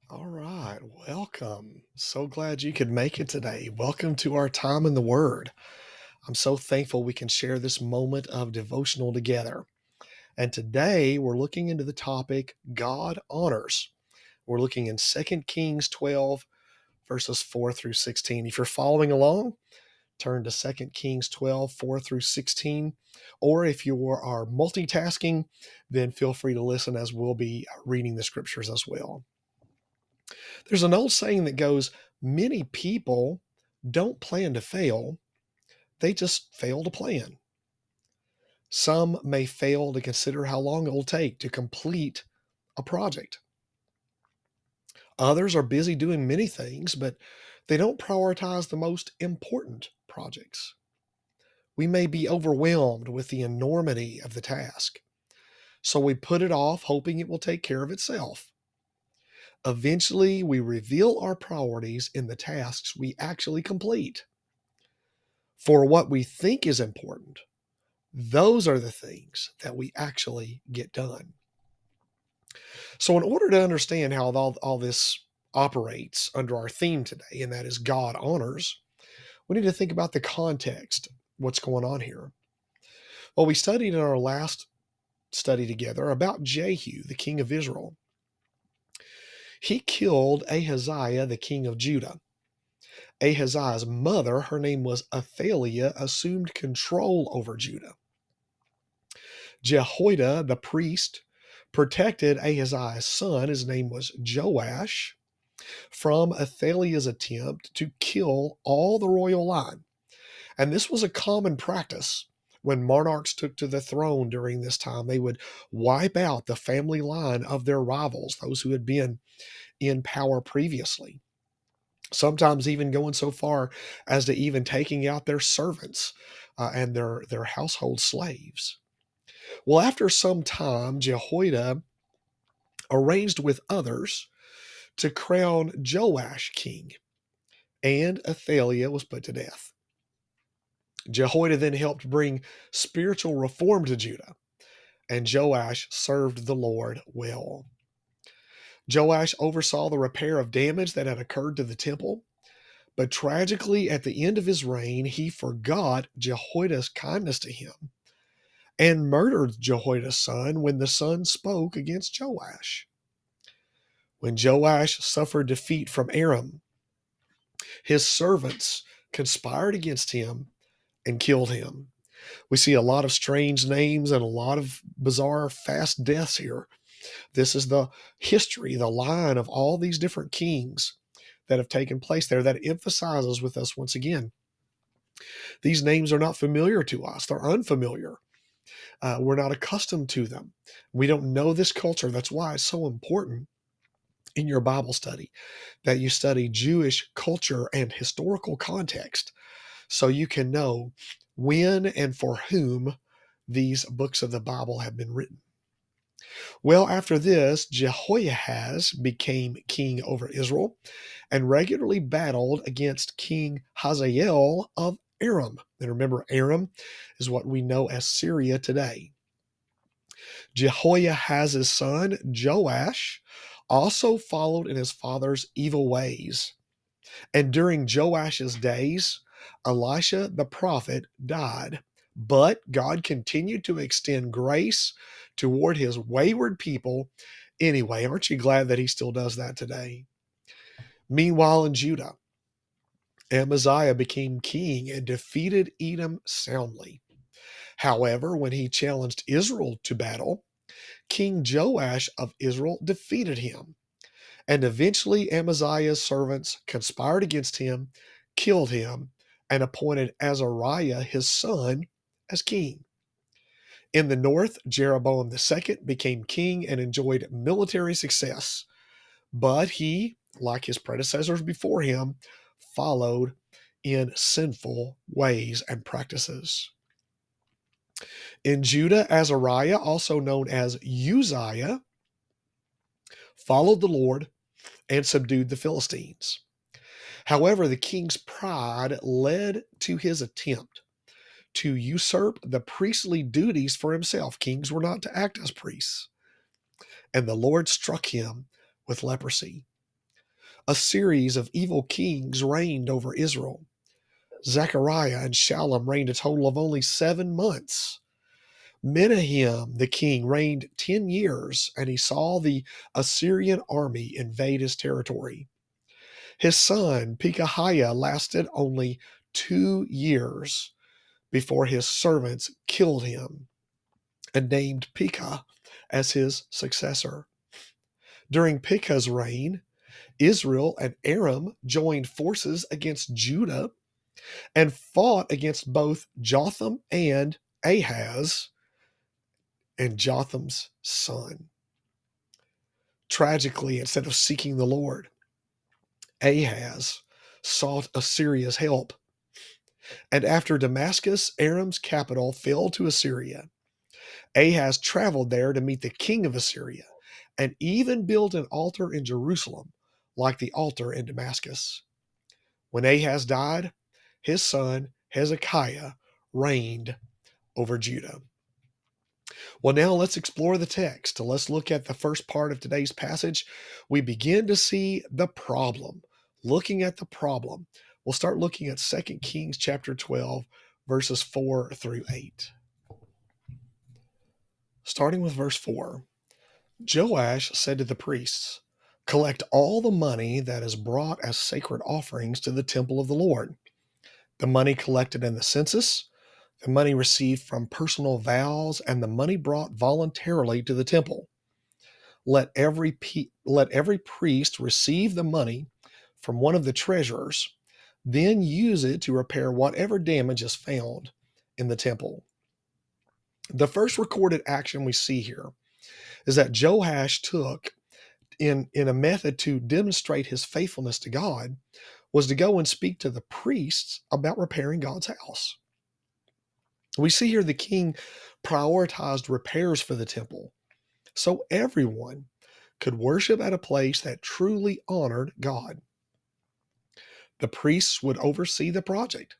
All right, welcome. So glad you could make it today. Welcome to our time in the Word. I'm so thankful we can share this moment of devotional together. And today we're looking into the topic God honors. We're looking in 2 Kings 12, verses 4 through 16. If you're following along, turn to 2 Kings 12, 4 through 16. Or if you are multitasking, then feel free to listen as we'll be reading the scriptures as well. There's an old saying that goes, many people don't plan to fail, they just fail to plan. Some may fail to consider how long it will take to complete a project. Others are busy doing many things, but they don't prioritize the most important projects. We may be overwhelmed with the enormity of the task, so we put it off hoping it will take care of itself. Eventually, we reveal our priorities in the tasks we actually complete. For what we think is important, those are the things that we actually get done. So, in order to understand how all this operates under our theme today, and that is God honors, we need to think about the context, what's going on here. Well, we studied in our last study together about Jehu, the king of Israel. He killed Ahaziah, the king of Judah. Ahaziah's mother, her name was Athaliah, assumed control over Judah. Jehoiada, the priest, protected Ahaziah's son, his name was Joash, from Athaliah's attempt to kill all the royal line. And this was a common practice when monarchs took to the throne during this time. They would wipe out the family line of their rivals, those who had been in power previously. Sometimes even going so far as to even taking out their servants and their household slaves. Well, after some time, Jehoiada arranged with others to crown Joash king, and Athaliah was put to death. Jehoiada then helped bring spiritual reform to Judah, and Joash served the Lord well. Joash oversaw the repair of damage that had occurred to the temple, but tragically, at the end of his reign, he forgot Jehoiada's kindness to him and murdered Jehoiada's son when the son spoke against Joash. When Joash suffered defeat from Aram, his servants conspired against him and killed him. We see a lot of strange names and a lot of bizarre fast deaths here. This is the history, the line of all these different kings that have taken place there that emphasizes with us once again. These names are not familiar to us, they're unfamiliar. We're not accustomed to them. We don't know this culture. That's why it's so important in your Bible study that you study Jewish culture and historical context so you can know when and for whom these books of the Bible have been written. Well, after this, Jehoahaz became king over Israel and regularly battled against King Hazael of Aram. And remember, Aram is what we know as Syria today. Jehoahaz's son, Joash, also followed in his father's evil ways. And during Joash's days, Elisha the prophet died. But God continued to extend grace toward his wayward people anyway. Aren't you glad that he still does that today? Meanwhile, in Judah, Amaziah became king and defeated Edom soundly. However, when he challenged Israel to battle, King Joash of Israel defeated him. And eventually Amaziah's servants conspired against him, killed him, and appointed Azariah, his son, as king. In the north, Jeroboam II became king and enjoyed military success, but he, like his predecessors before him, followed in sinful ways and practices. In Judah, Azariah, also known as Uzziah, followed the Lord and subdued the Philistines. However, the king's pride led to his attempt to usurp the priestly duties for himself. Kings were not to act as priests. And the Lord struck him with leprosy. A series of evil kings reigned over Israel. Zechariah and Shallum reigned a total of only 7 months. Menahem, the king, reigned 10 years, and he saw the Assyrian army invade his territory. His son, Pekahiah, lasted only 2 years before his servants killed him and named Pekah as his successor. During Pekah's reign, Israel and Aram joined forces against Judah and fought against both Jotham and Ahaz and Jotham's son. Tragically, instead of seeking the Lord, Ahaz sought Assyria's help. And after Damascus, Aram's capital, fell to Assyria, Ahaz traveled there to meet the king of Assyria and even built an altar in Jerusalem like the altar in Damascus. When Ahaz died, his son Hezekiah reigned over Judah. Well, now let's explore the text. Let's look at the first part of today's passage. We begin to see the problem. Looking at the problem, we'll start looking at 2 Kings chapter 12, verses 4 through 8. Starting with verse 4, Joash said to the priests, "Collect all the money that is brought as sacred offerings to the temple of the Lord, the money collected in the census, the money received from personal vows, and the money brought voluntarily to the temple. Let every priest receive the money from one of the treasurers, then use it to repair whatever damage is found in the temple." The first recorded action we see here is that Joash took in a method to demonstrate his faithfulness to God was to go and speak to the priests about repairing God's house. We see here the king prioritized repairs for the temple so everyone could worship at a place that truly honored God. The priests would oversee the project.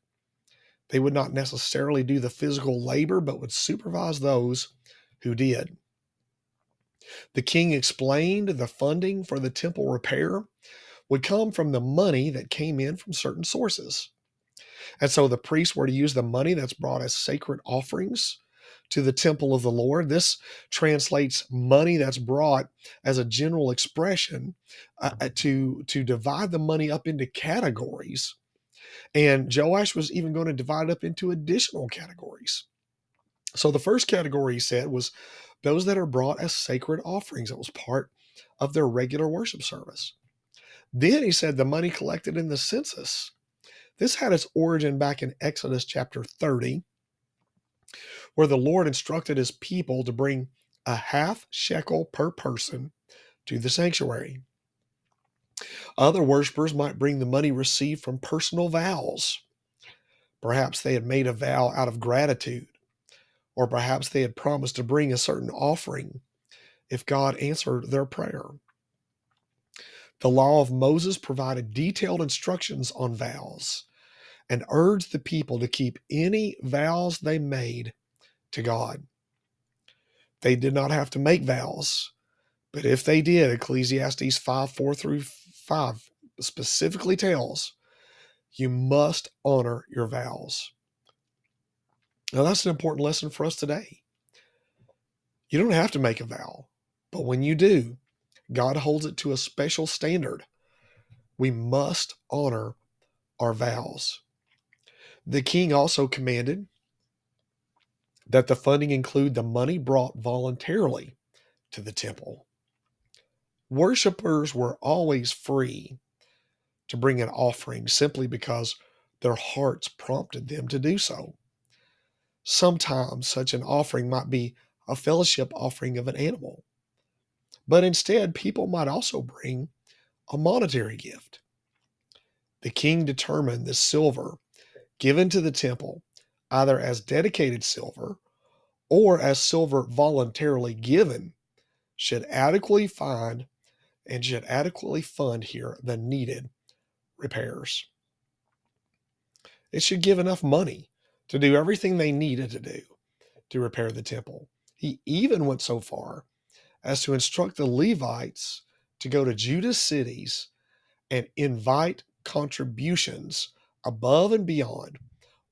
They would not necessarily do the physical labor, but would supervise those who did. The king explained the funding for the temple repair would come from the money that came in from certain sources. And so the priests were to use the money that's brought as sacred offerings to the temple of the Lord. This translates money that's brought as a general expression to divide the money up into categories. And Joash was even going to divide it up into additional categories. So the first category, he said, was those that are brought as sacred offerings. It was part of their regular worship service. Then he said the money collected in the census. This had its origin back in Exodus chapter 30, where the Lord instructed his people to bring a half shekel per person to the sanctuary. Other worshipers might bring the money received from personal vows. Perhaps they had made a vow out of gratitude, or perhaps they had promised to bring a certain offering if God answered their prayer. The law of Moses provided detailed instructions on vows and urged the people to keep any vows they made to God. They did not have to make vows, but if they did, Ecclesiastes 5:4 through 5 specifically tells you must honor your vows. Now, that's an important lesson for us today. You don't have to make a vow, but when you do, God holds it to a special standard. We must honor our vows. The king also commanded that the funding include the money brought voluntarily to the temple. Worshippers were always free to bring an offering simply because their hearts prompted them to do so. Sometimes such an offering might be a fellowship offering of an animal, but instead people might also bring a monetary gift. The king determined the silver given to the temple, either as dedicated silver or as silver voluntarily given, should adequately fund here the needed repairs. It should give enough money to do everything they needed to do to repair the temple. He even went so far as to instruct the Levites to go to Judah's cities and invite contributions above and beyond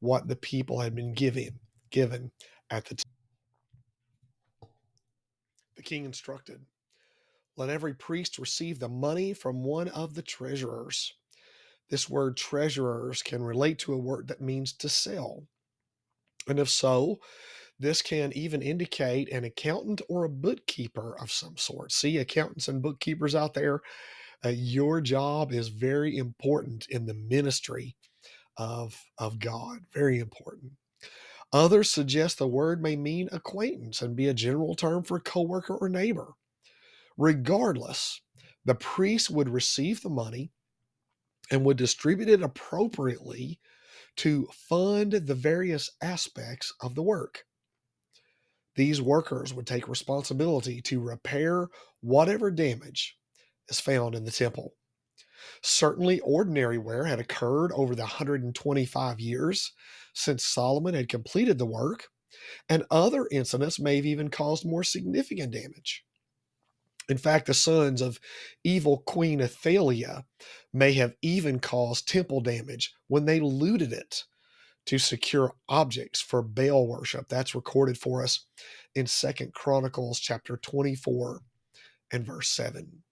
what the people had been given at the time. The king instructed, let every priest receive the money from one of the treasurers. This word treasurers can relate to a word that means to sell. And if so, this can even indicate an accountant or a bookkeeper of some sort. See, accountants and bookkeepers out there, your job is very important in the ministry of God. Very important. Others suggest the word may mean acquaintance and be a general term for coworker or neighbor. Regardless, the priest would receive the money and would distribute it appropriately to fund the various aspects of the work. These workers would take responsibility to repair whatever damage is found in the temple. Certainly, ordinary wear had occurred over the 125 years since Solomon had completed the work, and other incidents may have even caused more significant damage. In fact, the sons of evil Queen Athaliah may have even caused temple damage when they looted it to secure objects for Baal worship. That's recorded for us in 2 Chronicles chapter 24 and verse 7.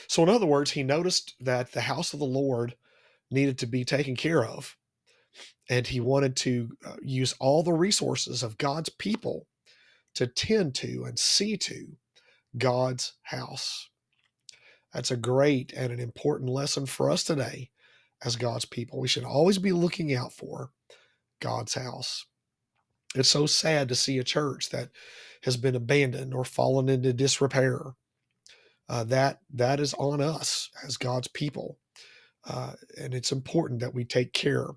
So in other words, he noticed that the house of the Lord needed to be taken care of, and he wanted to use all the resources of God's people to tend to and see to God's house. That's a great and an important lesson for us today as God's people. We should always be looking out for God's house. It's so sad to see a church that has been abandoned or fallen into disrepair. That is on us as God's people. And it's important that we take care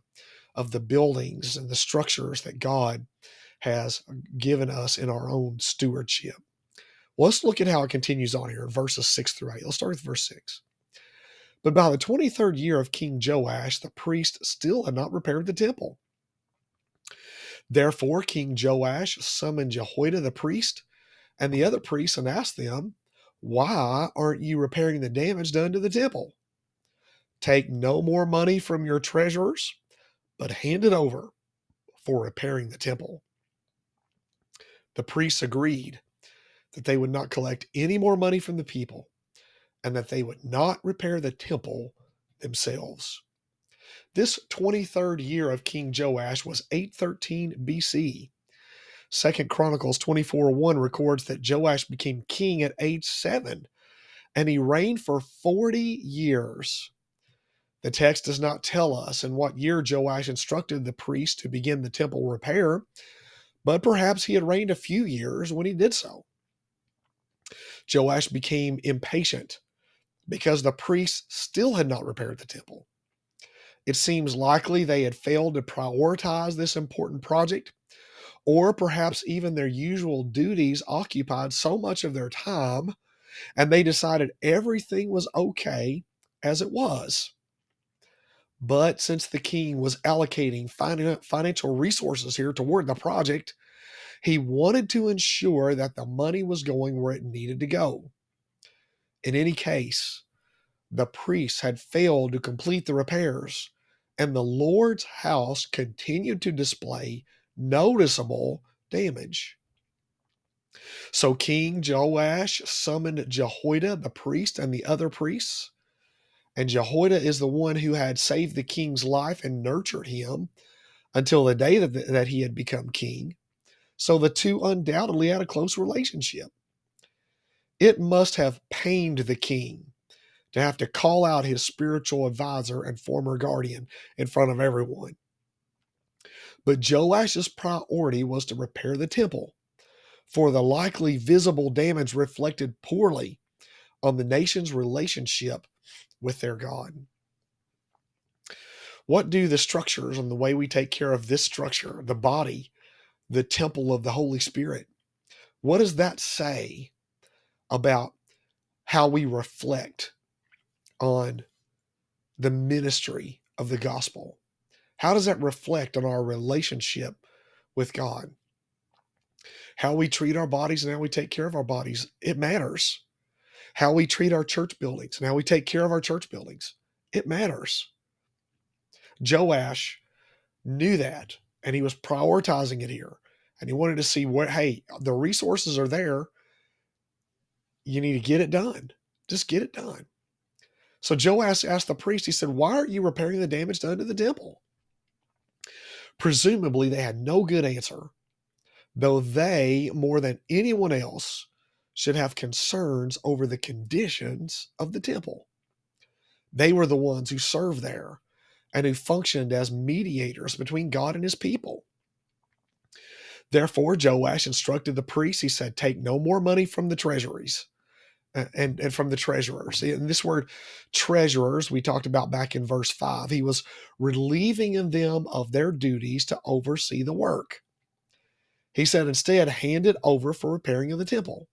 of the buildings and the structures that God has given us in our own stewardship. Well, let's look at how it continues on here in verses 6 through 8. Let's start with verse 6. But by the 23rd year of King Joash, the priest still had not repaired the temple. Therefore, King Joash summoned Jehoiada the priest and the other priests and asked them, why aren't you repairing the damage done to the temple? Take no more money from your treasurers, but hand it over for repairing the temple. The priests agreed that they would not collect any more money from the people and that they would not repair the temple themselves. This 23rd year of King Joash was 813 BC. 2 Chronicles 24:1 records that Joash became king at age 7, and he reigned for 40 years. The text does not tell us in what year Joash instructed the priest to begin the temple repair, but perhaps he had reigned a few years when he did so. Joash became impatient because the priests still had not repaired the temple. It seems likely they had failed to prioritize this important project, or perhaps even their usual duties occupied so much of their time, and they decided everything was okay as it was. But since the king was allocating financial resources here toward the project, he wanted to ensure that the money was going where it needed to go. In any case, the priests had failed to complete the repairs, and the Lord's house continued to display noticeable damage. So King Joash summoned Jehoiada the priest and the other priests. And Jehoiada is the one who had saved the king's life and nurtured him until the day that he had become king. So the two undoubtedly had a close relationship. It must have pained the king to have to call out his spiritual advisor and former guardian in front of everyone. But Joash's priority was to repair the temple, for the likely visible damage reflected poorly on the nation's relationship with their God. What do the structures and the way we take care of this structure, the body, the temple of the Holy Spirit, what does that say about how we reflect on the ministry of the gospel? How does that reflect on our relationship with God? How we treat our bodies and how we take care of our bodies, it matters. how we treat our church buildings and how we take care of our church buildings. It matters. Joash knew that, and he was prioritizing it here. And he wanted to see what, hey, the resources are there. You need to get it done. Just get it done. So Joash asked the priest, he said, why aren't you repairing the damage done to the temple? Presumably, they had no good answer, though they, more than anyone else, should have concerns over the conditions of the temple. They were the ones who served there and who functioned as mediators between God and his people. Therefore, Joash instructed the priests, he said, take no more money from the treasuries and from the treasurers. And this word treasurers, we talked about back in verse 5. He was relieving them of their duties to oversee the work. He said, instead, hand it over for repairing of the temple.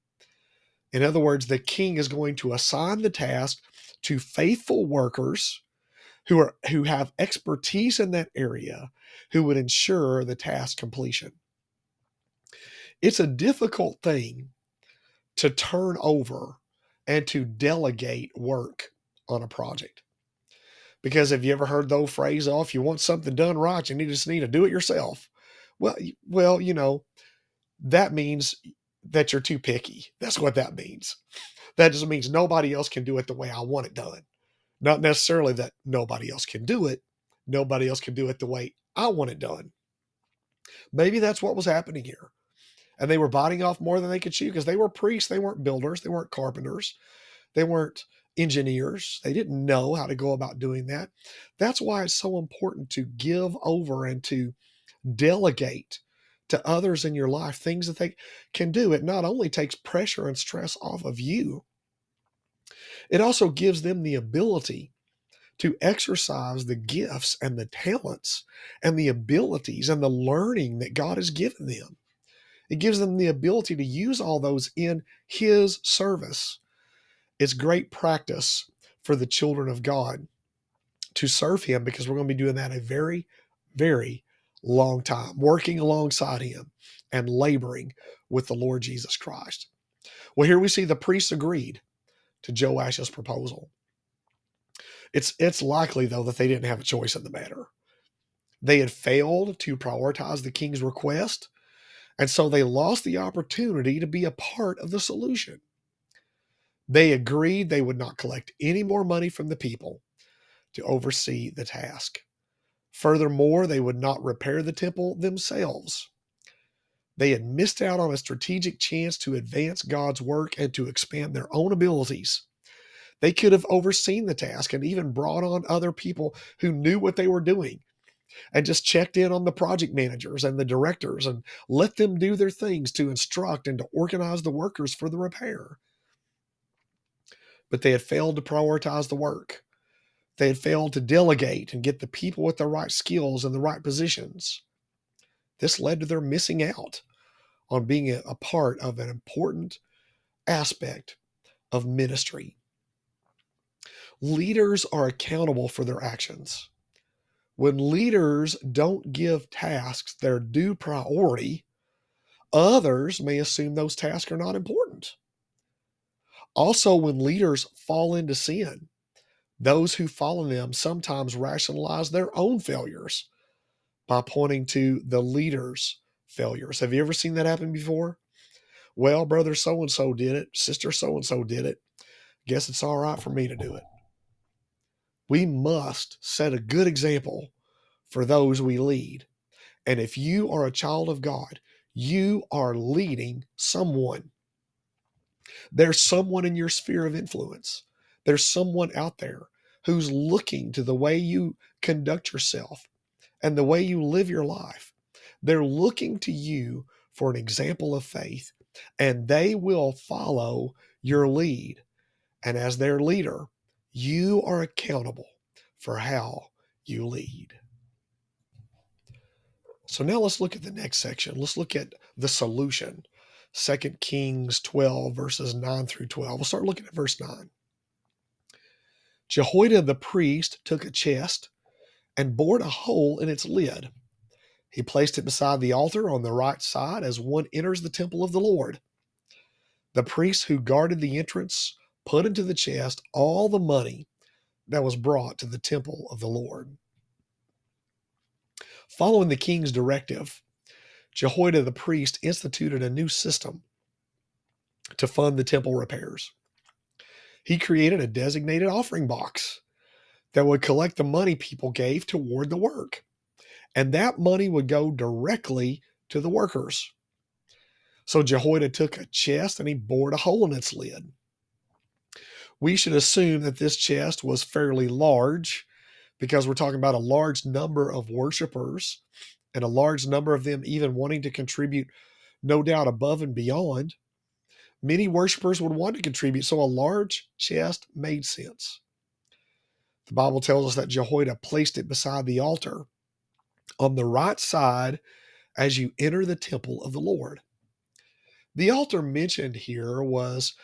In other words, the king is going to assign the task to faithful workers who have expertise in that area, who would ensure the task completion. It's a difficult thing to turn over and to delegate work on a project. Because have you ever heard the old phrase, oh, if you want something done right, you just need to do it yourself? Well, that means that you're too picky. That's what that means. That just means nobody else can do it the way I want it done. Not necessarily that nobody else can do it. Nobody else can do it the way I want it done. Maybe that's what was happening here. And they were biting off more than they could chew because they were priests. They weren't builders. They weren't carpenters. They weren't engineers. They didn't know how to go about doing that. That's why it's so important to give over and to delegate to others in your life things that they can do. It not only takes pressure and stress off of you, it also gives them the ability to exercise the gifts and the talents and the abilities and the learning that God has given them. It gives them the ability to use all those in his service. It's great practice for the children of God to serve him because we're going to be doing that a very, very long time, working alongside him and laboring with the Lord Jesus Christ. Well, here we see the priests agreed to Joash's proposal. It's likely, though, that they didn't have a choice in the matter. They had failed to prioritize the king's request, and so they lost the opportunity to be a part of the solution. They agreed they would not collect any more money from the people to oversee the task. Furthermore, they would not repair the temple themselves. They had missed out on a strategic chance to advance God's work and to expand their own abilities. They could have overseen the task and even brought on other people who knew what they were doing and just checked in on the project managers and the directors and let them do their things to instruct and to organize the workers for the repair. But they had failed to prioritize the work. They had failed to delegate and get the people with the right skills in the right positions. This led to their missing out on being a part of an important aspect of ministry. Leaders are accountable for their actions. When leaders don't give tasks their due priority, others may assume those tasks are not important. Also, when leaders fall into sin, those who follow them sometimes rationalize their own failures by pointing to the leader's failures. Have you ever seen that happen before? Well, brother so-and-so did it. Sister so-and-so did it. Guess it's all right for me to do it. We must set a good example for those we lead. And if you are a child of God, you are leading someone. There's someone in your sphere of influence. There's someone out there who's looking to the way you conduct yourself and the way you live your life. They're looking to you for an example of faith, and they will follow your lead. And as their leader, you are accountable for how you lead. So now let's look at the next section. Let's look at the solution. 2 Kings 12, verses 9 through 12. We'll start looking at verse 9. Jehoiada the priest took a chest and bored a hole in its lid. He placed it beside the altar on the right side as one enters the temple of the Lord. The priests who guarded the entrance put into the chest all the money that was brought to the temple of the Lord. Following the king's directive, Jehoiada the priest instituted a new system to fund the temple repairs. He created a designated offering box that would collect the money people gave toward the work, and that money would go directly to the workers. So Jehoiada took a chest and he bored a hole in its lid. We should assume that this chest was fairly large because we're talking about a large number of worshipers and a large number of them even wanting to contribute, no doubt, above and beyond. Many worshipers would want to contribute, so a large chest made sense. The Bible tells us that Jehoiada placed it beside the altar on the right side as you enter the temple of the Lord. The altar mentioned here was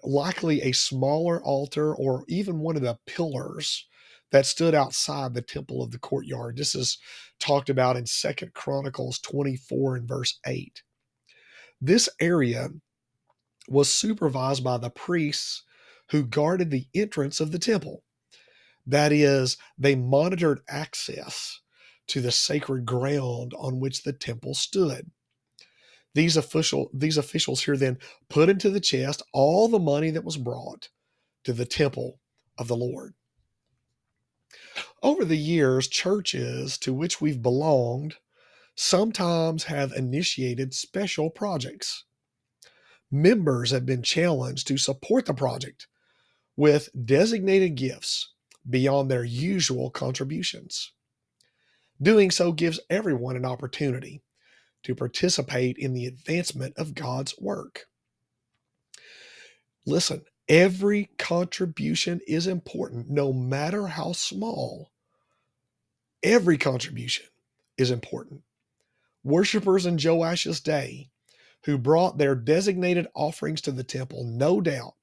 likely a smaller altar or even one of the pillars that stood outside the temple of the courtyard. This is talked about in 2 Chronicles 24 and verse 8. This area was supervised by the priests who guarded the entrance of the temple. That is, they monitored access to the sacred ground on which the temple stood. These officials here then put into the chest all the money that was brought to the temple of the Lord. Over the years, churches to which we've belonged sometimes have initiated special projects. Members have been challenged to support the project with designated gifts beyond their usual contributions. Doing so gives everyone an opportunity to participate in the advancement of God's work. Listen, every contribution is important, no matter how small. Every contribution is important. Worshippers in Joash's day who brought their designated offerings to the temple, no doubt,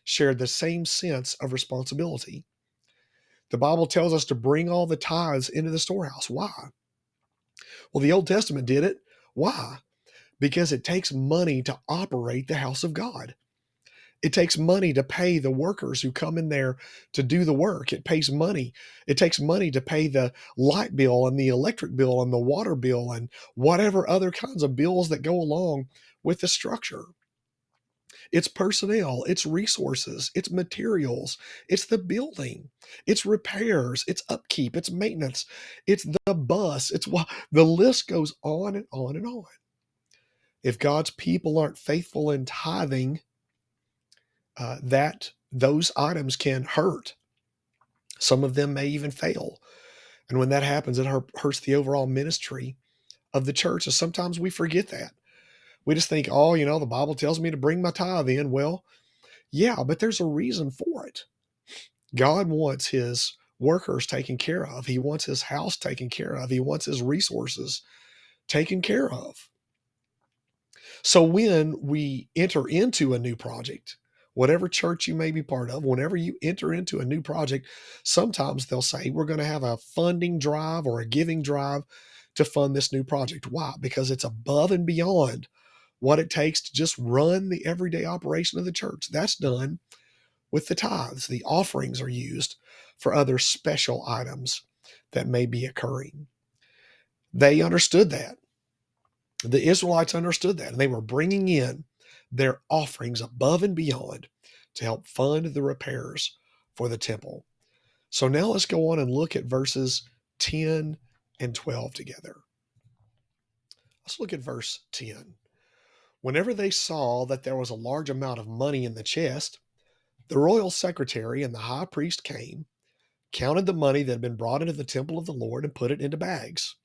shared the same sense of responsibility. The Bible tells us to bring all the tithes into the storehouse. Why? Well, the Old Testament did it. Why? Because it takes money to operate the house of God. It takes money to pay the workers who come in there to do the work. It pays money. It takes money to pay the light bill and the electric bill and the water bill and whatever other kinds of bills that go along with the structure. It's personnel, it's resources, it's materials, it's the building, it's repairs, it's upkeep, it's maintenance, it's the bus, it's what the list goes on and on and on. If God's people aren't faithful in tithing, that those items can hurt. Some of them may even fail. And when that happens, it hurts the overall ministry of the church. And sometimes we forget that. We just think, oh, the Bible tells me to bring my tithe in. Well, yeah, but there's a reason for it. God wants his workers taken care of. He wants his house taken care of. He wants his resources taken care of. So when we enter into a new project, whatever church you may be part of, whenever you enter into a new project, sometimes they'll say, we're going to have a funding drive or a giving drive to fund this new project. Why? Because it's above and beyond what it takes to just run the everyday operation of the church. That's done with the tithes. The offerings are used for other special items that may be occurring. They understood that. The Israelites understood that, and they were bringing in their offerings above and beyond to help fund the repairs for the temple. So now let's go on and look at verses 10 and 12 together. Let's look at verse 10. Whenever they saw that there was a large amount of money in the chest, the royal secretary and the high priest came, counted the money that had been brought into the temple of the Lord, and put it into bags.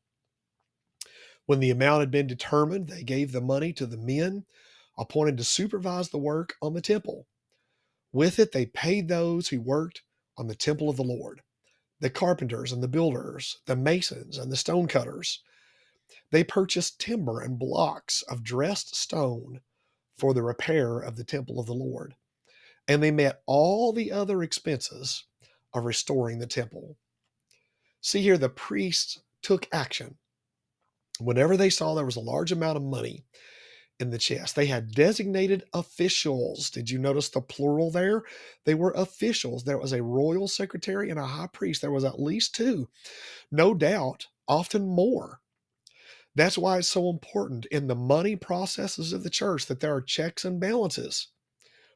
When the amount had been determined, they gave the money to the men appointed to supervise the work on the temple. With it, they paid those who worked on the temple of the Lord, the carpenters and the builders, the masons and the stonecutters. They purchased timber and blocks of dressed stone for the repair of the temple of the Lord, and they met all the other expenses of restoring the temple. See here, the priests took action. Whenever they saw there was a large amount of money in the chest. They had designated officials. Did you notice the plural there? They were officials. There was a royal secretary and a high priest. There was at least two, no doubt, often more. That's why it's so important in the money processes of the church that there are checks and balances.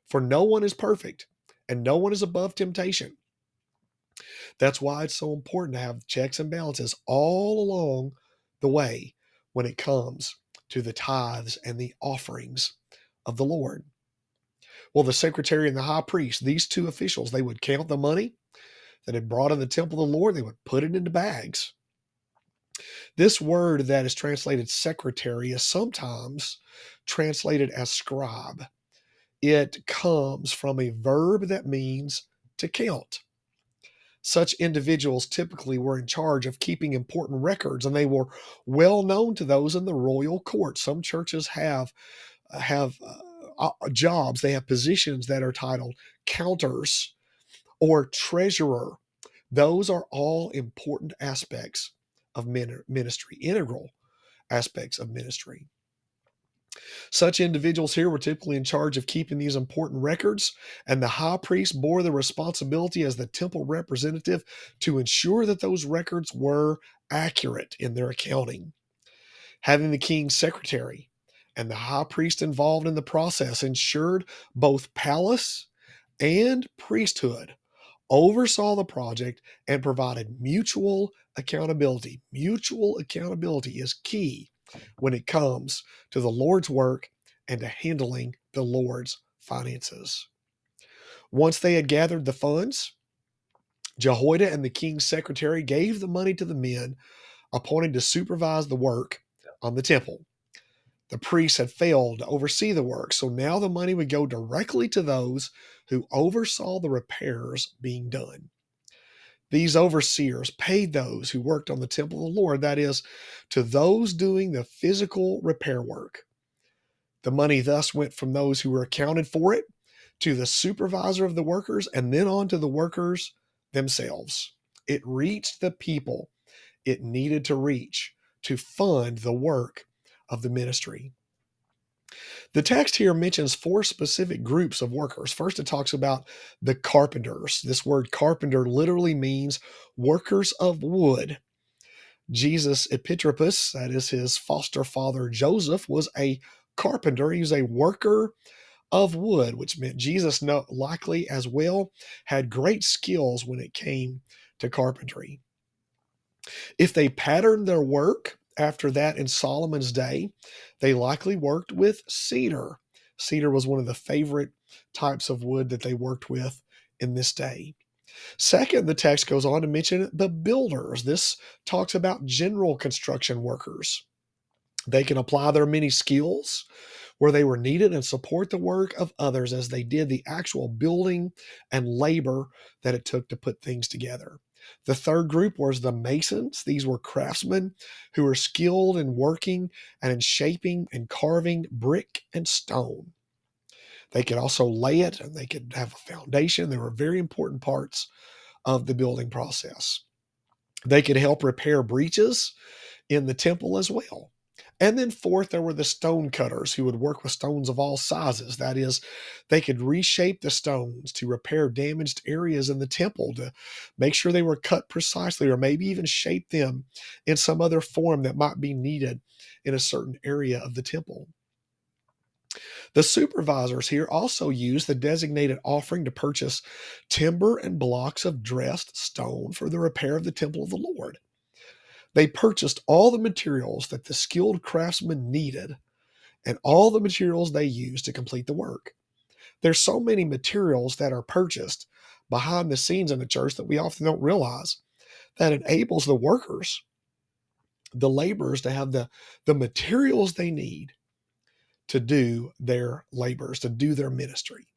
For no one is perfect and no one is above temptation. That's why it's so important to have checks and balances all along the way when it comes to the tithes and the offerings of the Lord. Well, the secretary and the high priest, these two officials, they would count the money that had brought in the temple of the Lord, they would put it into bags. This word that is translated secretary is sometimes translated as scribe. It comes from a verb that means to count. Such individuals typically were in charge of keeping important records, and they were well known to those in the royal court. Some churches have jobs, they have positions that are titled counters or treasurer. Those are all important aspects of ministry, integral aspects of ministry. Such individuals here were typically in charge of keeping these important records, and the high priest bore the responsibility as the temple representative to ensure that those records were accurate in their accounting. Having the king's secretary and the high priest involved in the process ensured both palace and priesthood oversaw the project and provided mutual accountability. Mutual accountability is key when it comes to the Lord's work and to handling the Lord's finances. Once they had gathered the funds, Jehoiada and the king's secretary gave the money to the men appointed to supervise the work on the temple. The priests had failed to oversee the work, so now the money would go directly to those who oversaw the repairs being done. These overseers paid those who worked on the temple of the Lord, that is, to those doing the physical repair work. The money thus went from those who were accounted for it to the supervisor of the workers and then on to the workers themselves. It reached the people it needed to reach to fund the work of the ministry. The text here mentions four specific groups of workers. First, it talks about the carpenters. This word carpenter literally means workers of wood. Jesus Epitropus, that is his foster father Joseph, was a carpenter. He was a worker of wood, which meant Jesus likely as well had great skills when it came to carpentry. If they patterned their work after that in Solomon's day, they likely worked with cedar. Cedar was one of the favorite types of wood that they worked with in this day. Second, the text goes on to mention the builders. This talks about general construction workers. They can apply their many skills where they were needed and support the work of others as they did the actual building and labor that it took to put things together. The third group was the masons. These were craftsmen who were skilled in working and in shaping and carving brick and stone. They could also lay it and they could have a foundation. They were very important parts of the building process. They could help repair breaches in the temple as well. And then fourth, there were the stone cutters who would work with stones of all sizes. That is, they could reshape the stones to repair damaged areas in the temple to make sure they were cut precisely, or maybe even shape them in some other form that might be needed in a certain area of the temple. The supervisors here also used the designated offering to purchase timber and blocks of dressed stone for the repair of the temple of the Lord. They purchased all the materials that the skilled craftsmen needed and all the materials they used to complete the work. There's so many materials that are purchased behind the scenes in the church that we often don't realize that enables the workers, the laborers, to have the materials they need to do their labors, to do their ministry.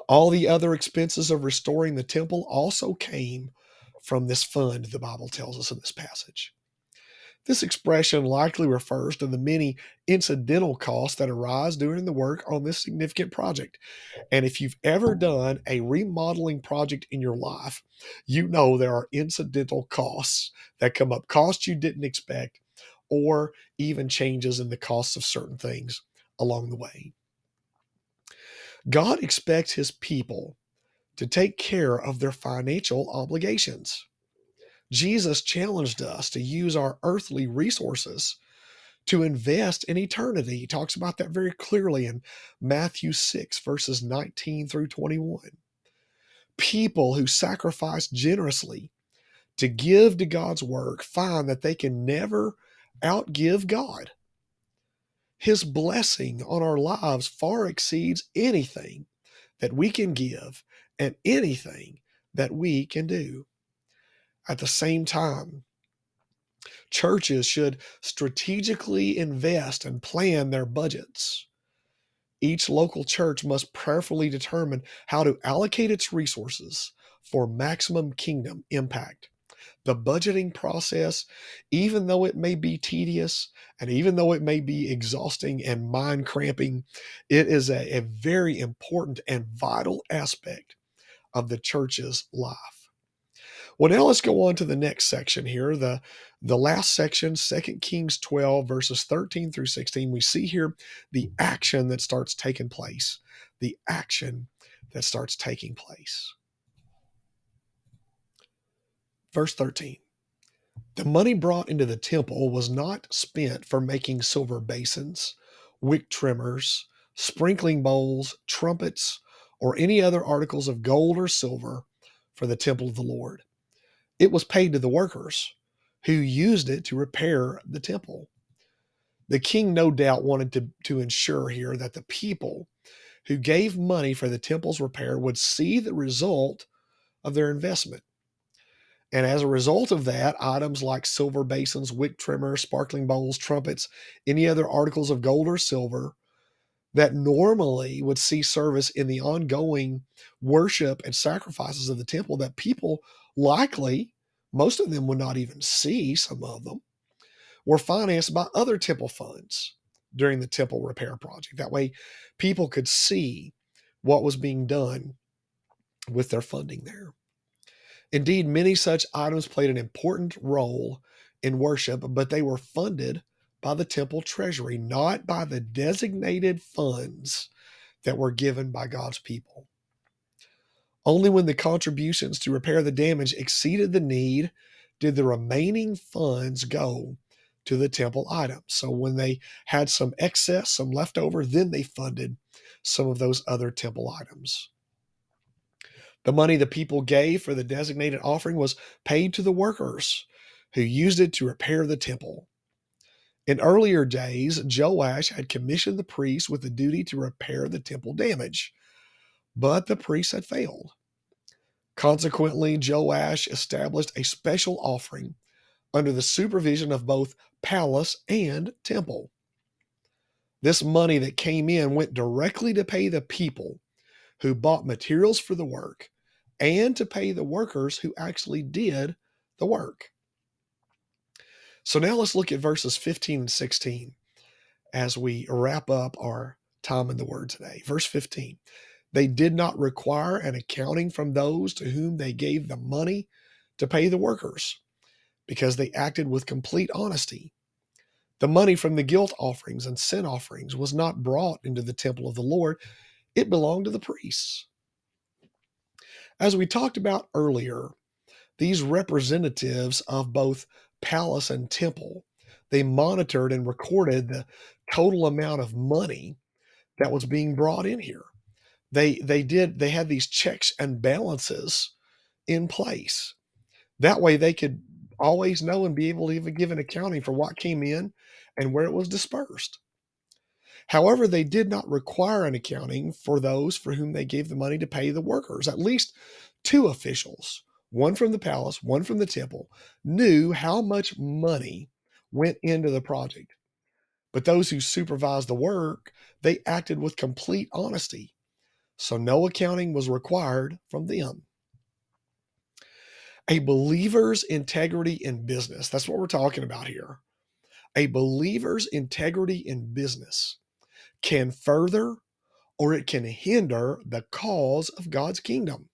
All the other expenses of restoring the temple also came from this fund, the Bible tells us in this passage. This expression likely refers to the many incidental costs that arise during the work on this significant project. And if you've ever done a remodeling project in your life, you know there are incidental costs that come up, costs you didn't expect, or even changes in the costs of certain things along the way. God expects his people to take care of their financial obligations. Jesus challenged us to use our earthly resources to invest in eternity. He talks about that very clearly in Matthew 6, verses 19 through 21. People who sacrifice generously to give to God's work find that they can never outgive God. His blessing on our lives far exceeds anything that we can give and anything that we can do. At the same time, churches should strategically invest and plan their budgets. Each local church must prayerfully determine how to allocate its resources for maximum kingdom impact. The budgeting process, even though it may be tedious and even though it may be exhausting and mind cramping, it is a very important and vital aspect of the church's life. Well, now let's go on to the next section here. The last section, 2 Kings 12, verses 13 through 16. We see here the action that starts taking place. The action that starts taking place. Verse 13. The money brought into the temple was not spent for making silver basins, wick trimmers, sprinkling bowls, trumpets, or any other articles of gold or silver for the temple of the Lord. It was paid to the workers who used it to repair the temple. The king no doubt wanted to ensure here that the people who gave money for the temple's repair would see the result of their investment. And as a result of that, items like silver basins, wick trimmers, sparkling bowls, trumpets, any other articles of gold or silver that normally would see service in the ongoing worship and sacrifices of the temple, that people likely, most of them would not even see, some of them, were financed by other temple funds during the temple repair project. That way, people could see what was being done with their funding there. Indeed, many such items played an important role in worship, but they were funded by the temple treasury, not by the designated funds that were given by God's people. Only when the contributions to repair the damage exceeded the need did the remaining funds go to the temple items. So when they had some excess, some leftover, then they funded some of those other temple items. The money the people gave for the designated offering was paid to the workers who used it to repair the temple. In earlier days, Joash had commissioned the priests with the duty to repair the temple damage, but the priests had failed. Consequently, Joash established a special offering under the supervision of both palace and temple. This money that came in went directly to pay the people who bought materials for the work and to pay the workers who actually did the work. So now let's look at verses 15 and 16 as we wrap up our time in the Word today. Verse 15, they did not require an accounting from those to whom they gave the money to pay the workers, because they acted with complete honesty. The money from the guilt offerings and sin offerings was not brought into the temple of the Lord. It belonged to the priests. As we talked about earlier, these representatives of both palace and temple, they monitored and recorded the total amount of money that was being brought in here. They had these checks and balances in place. That way they could always know and be able to even give an accounting for what came in and where it was dispersed. However, they did not require an accounting for those for whom they gave the money to pay the workers. At least two officials, one from the palace, one from the temple, knew how much money went into the project. But those who supervised the work, they acted with complete honesty. So no accounting was required from them. A believer's integrity in business. That's what we're talking about here. A believer's integrity in business can further or it can hinder the cause of God's kingdom.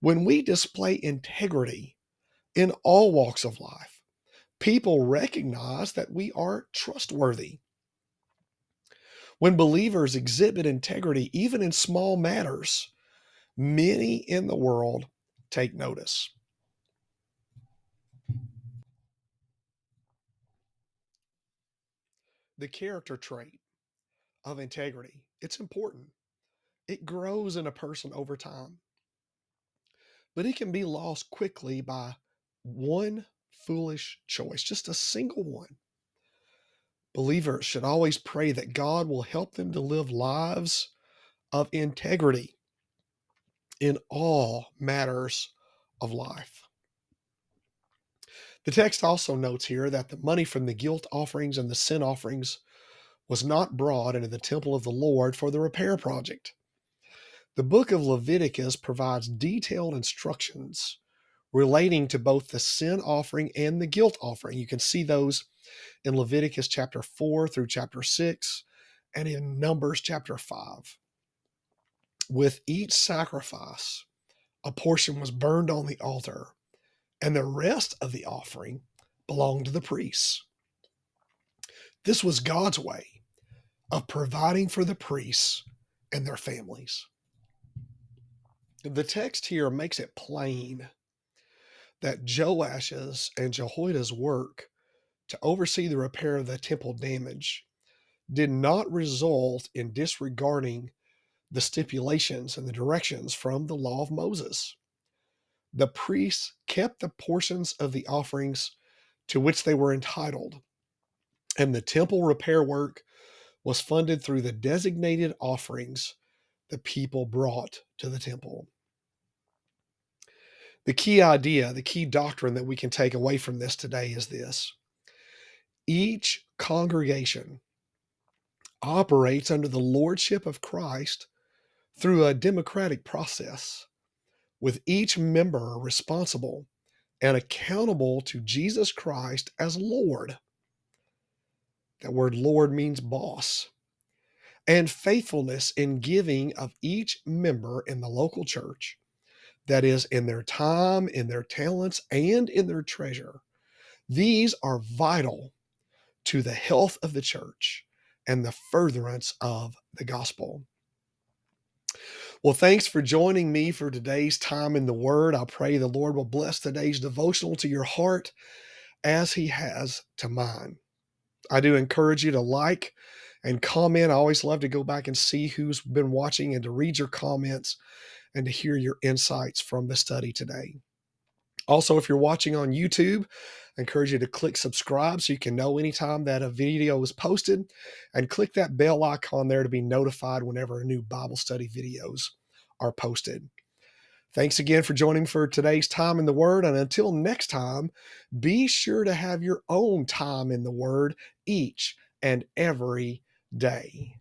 When we display integrity in all walks of life, People recognize that we are trustworthy. When believers exhibit integrity, even in small matters, many in the world take notice. The character trait of integrity, it's important. It grows in a person over time, but it can be lost quickly by one foolish choice, just a single one. Believers should always pray that God will help them to live lives of integrity in all matters of life. The text also notes here that the money from the guilt offerings and the sin offerings was not brought into the temple of the Lord for the repair project. The book of Leviticus provides detailed instructions relating to both the sin offering and the guilt offering. You can see those in Leviticus chapter 4 through chapter 6 and in Numbers chapter 5. With each sacrifice, a portion was burned on the altar, and the rest of the offering belonged to the priests. This was God's way of providing for the priests and their families. The text here makes it plain that Joash's and Jehoiada's work to oversee the repair of the temple damage did not result in disregarding the stipulations and the directions from the law of Moses. The priests kept the portions of the offerings to which they were entitled, and the temple repair work was funded through the designated offerings the people brought to the temple. The key idea, the key doctrine that we can take away from this today is this: each congregation operates under the lordship of Christ through a democratic process, with each member responsible and accountable to Jesus Christ as Lord. That word Lord means boss. And faithfulness in giving of each member in the local church, that is, in their time, in their talents, and in their treasure. These are vital to the health of the church and the furtherance of the gospel. Well, thanks for joining me for today's time in the Word. I pray the Lord will bless today's devotional to your heart as He has to mine. I do encourage you to like and comment. I always love to go back and see who's been watching and to read your comments and to hear your insights from the study today. Also, if you're watching on YouTube, I encourage you to click subscribe so you can know anytime that a video is posted, and click that bell icon there to be notified whenever new Bible study videos are posted. Thanks again for joining for today's time in the Word, and until next time, be sure to have your own time in the Word each and every day.